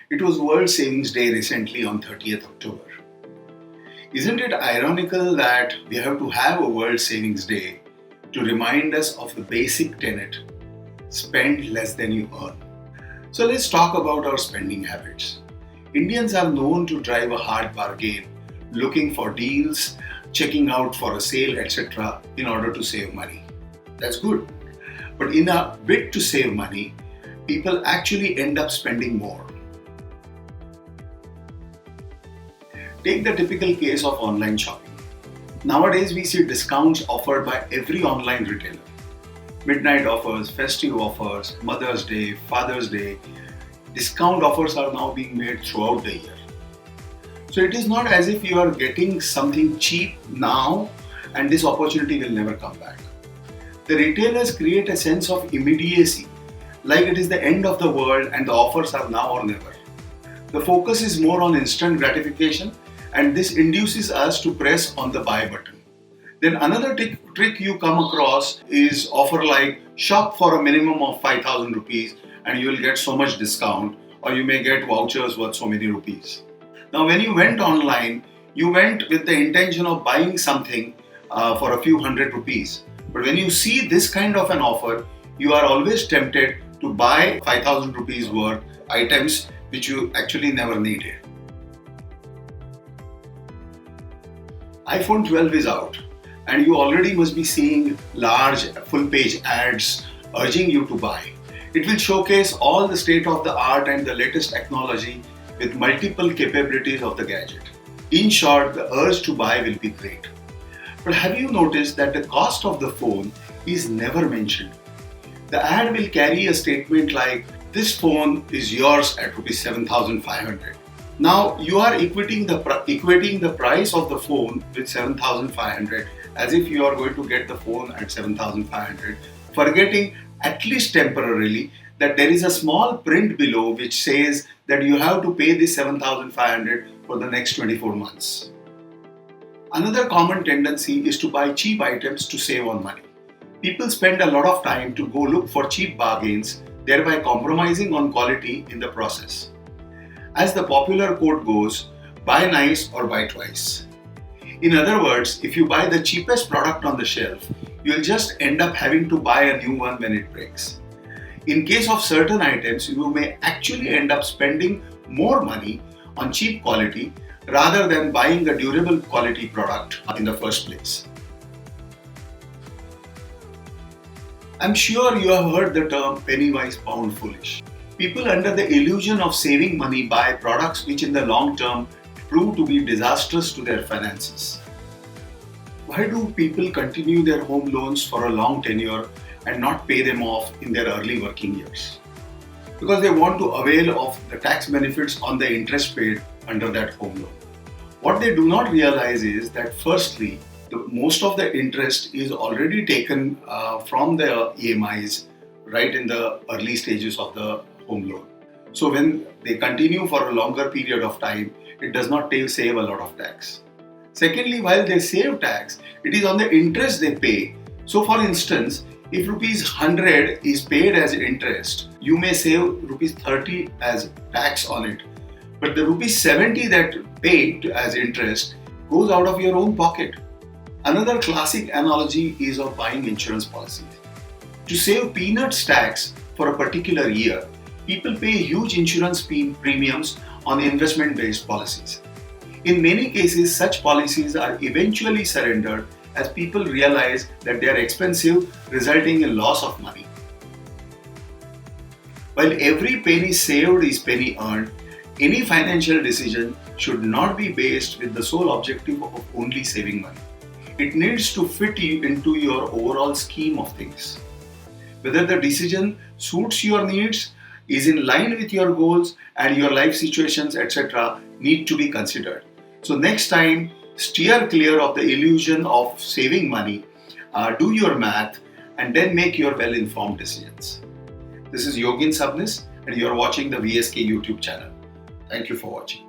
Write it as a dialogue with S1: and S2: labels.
S1: It was World Savings Day recently on 30th October. Isn't it ironical that we have to have a World Savings Day to remind us of the basic tenet, spend less than you earn? So let's talk about our spending habits. Indians are known to drive a hard bargain, looking for deals, checking out for a sale, etc. in order to save money. That's good. But in a bid to save money, people actually end up spending more. Take the typical case of online shopping. Nowadays, we see discounts offered by every online retailer. Midnight offers, festive offers, Mother's Day, Father's Day. Discount offers are now being made throughout the year. So it is not as if you are getting something cheap now and this opportunity will never come back. The retailers create a sense of immediacy, like it is the end of the world and the offers are now or never. The focus is more on instant gratification, and this induces us to press on the buy button. Then another trick you come across is offer like shop for a minimum of 5,000 rupees and you will get so much discount, or you may get vouchers worth so many rupees. Now when you went online, you went with the intention of buying something for a few hundred rupees. But when you see this kind of an offer, you are always tempted to buy 5,000 rupees worth items which you actually never needed. iPhone 12 is out and you already must be seeing large full page ads urging you to buy. It will showcase all the state of the art and the latest technology with multiple capabilities of the gadget. In short, the urge to buy will be great. But have you noticed that the cost of the phone is never mentioned? The ad will carry a statement like, this phone is yours at Rs 7,500. Now you are equating the price of the phone with 7,500 as if you are going to get the phone at 7,500, forgetting at least temporarily that there is a small print below which says that you have to pay this 7,500 for the next 24 months. Another common tendency is to buy cheap items to save on money. People spend a lot of time to go look for cheap bargains, thereby compromising on quality in the process. As the popular quote goes, buy nice or buy twice. In other words, if you buy the cheapest product on the shelf, you'll just end up having to buy a new one when it breaks. In case of certain items, you may actually end up spending more money on cheap quality rather than buying a durable quality product in the first place. I'm sure you have heard the term penny wise pound foolish. People under the illusion of saving money buy products which in the long term prove to be disastrous to their finances. Why do people continue their home loans for a long tenure and not pay them off in their early working years? Because they want to avail of the tax benefits on the interest paid under that home loan. What they do not realize is that firstly, most of the interest is already taken from the EMIs right in the early stages of the home loan. So when they continue for a longer period of time, it does not save a lot of tax. Secondly, while they save tax, it is on the interest they pay. So for instance, if rupees 100 is paid as interest, you may save rupees 30 as tax on it. But the rupees 70 that paid as interest goes out of your own pocket. Another classic analogy is of buying insurance policies. To save peanuts tax for a particular year, people pay huge insurance premiums on investment-based policies. In many cases, such policies are eventually surrendered as people realize that they are expensive, resulting in loss of money. While every penny saved is penny earned, any financial decision should not be based with the sole objective of only saving money. It needs to fit into your overall scheme of things. Whether the decision suits your needs, is in line with your goals and your life situations, etc., need to be considered. So next time, steer clear of the illusion of saving money, do your math, and then make your well-informed decisions. This is Yogin Sabnis, and you are watching the VSK YouTube channel. Thank you for watching.